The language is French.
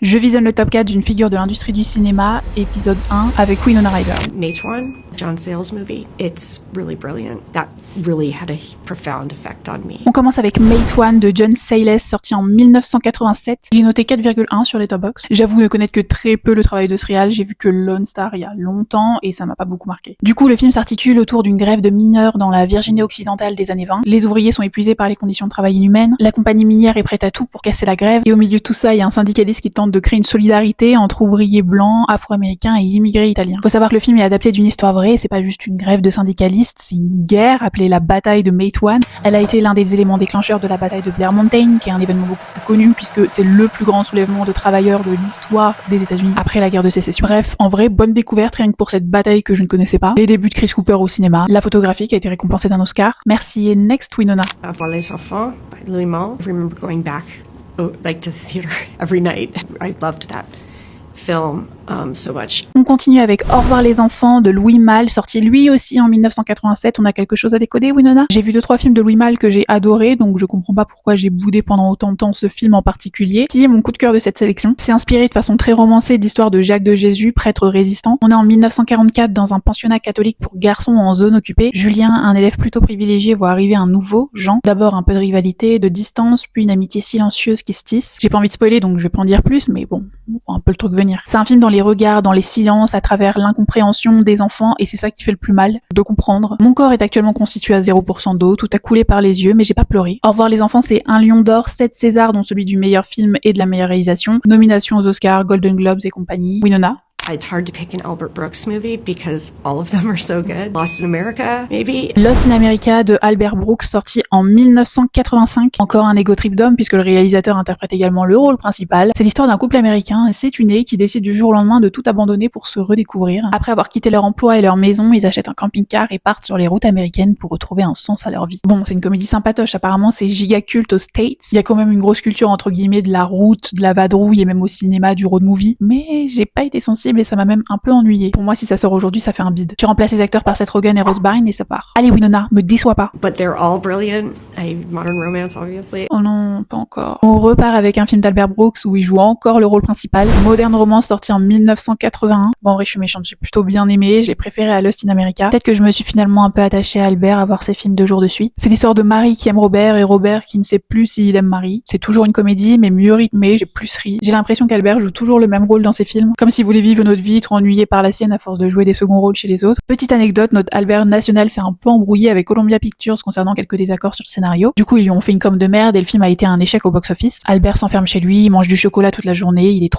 Je visionne le top 4 d'une figure de l'industrie du cinéma, épisode 1, avec Winona Ryder. Matron, John Sayles movie. It's really brilliant. That really had a profound effect on me. On commence avec Matron de John Sayles, sorti en 1987. Il est noté 4,1 sur Letterboxd. J'avoue ne connaître que très peu le travail de ce réal, j'ai vu que Lone Star il y a longtemps et ça m'a pas beaucoup marqué. Du coup, le film s'articule autour d'une grève de mineurs dans la Virginie occidentale des années 20. Les ouvriers sont épuisés par les conditions de travail inhumaines, la compagnie minière est prête à tout pour casser la grève, et au milieu de tout ça, il y a un syndicaliste qui tente de créer une solidarité entre ouvriers blancs, afro-américains et immigrés italiens. Faut savoir que le film est adapté d'une histoire vraie, c'est pas juste une grève de syndicalistes, c'est une guerre appelée la bataille de Matewan. Elle a été l'un des éléments déclencheurs de la bataille de Blair Mountain, qui est un événement beaucoup plus connu puisque c'est le plus grand soulèvement de travailleurs de l'histoire des États-Unis après la guerre de sécession. Bref, en vrai, bonne découverte rien que pour cette bataille que je ne connaissais pas. Les débuts de Chris Cooper au cinéma, la photographie qui a été récompensée d'un Oscar. Merci et next Winona. Voir les enfants by Louis Malle. I remember going back to the theater every night. I loved that film so much. On continue avec Au revoir les enfants de Louis Malle, sorti lui aussi en 1987. On a quelque chose à décoder, Winona? J'ai vu 2-3 films de Louis Malle que j'ai adoré, donc je comprends pas pourquoi j'ai boudé pendant autant de temps ce film en particulier, qui est mon coup de cœur de cette sélection. C'est inspiré de façon très romancée d'histoire de Jacques de Jésus, prêtre résistant. On est en 1944 dans un pensionnat catholique pour garçons en zone occupée. Julien, un élève plutôt privilégié, voit arriver un nouveau, Jean. D'abord un peu de rivalité, de distance, puis une amitié silencieuse qui se tisse. J'ai pas envie de spoiler, donc je vais pas en dire plus, mais bon, on voit un peu le truc venir. C'est un film dans les regards, dans les silences, à travers l'incompréhension des enfants, et c'est ça qui fait le plus mal, de comprendre. Mon corps est actuellement constitué à 0% d'eau, tout a coulé par les yeux, mais j'ai pas pleuré. Au revoir les enfants, c'est un Lion d'Or, 7 Césars, dont celui du meilleur film et de la meilleure réalisation, nomination aux Oscars, Golden Globes et compagnie. Winona? It's hard to pick an Albert Brooks movie because all of them are so good. Lost in America, maybe. Lost in America de Albert Brooks, sorti en 1985. Encore un ego trip d'homme puisque le réalisateur interprète également le rôle principal. C'est l'histoire d'un couple américain, sétuné, qui décide du jour au lendemain de tout abandonner pour se redécouvrir. Après avoir quitté leur emploi et leur maison, ils achètent un camping-car et partent sur les routes américaines pour retrouver un sens à leur vie. Bon, c'est une comédie sympatoche, apparemment c'est giga culte aux States. Il y a quand même une grosse culture entre guillemets de la route, de la vadrouille et même au cinéma du road movie. Mais j'ai pas été sensible et ça m'a même un peu ennuyé. Pour moi, si ça sort aujourd'hui, ça fait un bide. Tu remplaces les acteurs par Seth Rogen et Rose Byrne et ça part. Allez Winona, me déçois pas. But they're all brilliant. Modern Romance, obviously. Oh non, pas encore. On repart avec un film d'Albert Brooks où il joue encore le rôle principal. Modern Romance, sorti en 1981. Bon, en vrai, je suis méchante, j'ai plutôt bien aimé. J'ai préféré à Lost in America. Peut-être que je me suis finalement un peu attachée à Albert à voir ses films 2 jours de suite. C'est l'histoire de Marie qui aime Robert et Robert qui ne sait plus s'il aime Marie. C'est toujours une comédie, mais mieux rythmée. J'ai plus ri. J'ai l'impression qu'Albert joue toujours le même rôle dans ses films, comme s'il voulait vivre notre vie, trop ennuyé par la sienne à force de jouer des seconds rôles chez les autres. Petite anecdote, notre Albert national s'est un peu embrouillé avec Columbia Pictures concernant quelques désaccords sur le scénario. Du coup, ils lui ont fait une com de merde et le film a été un échec au box-office. Albert s'enferme chez lui, il mange du chocolat toute la journée, il est trop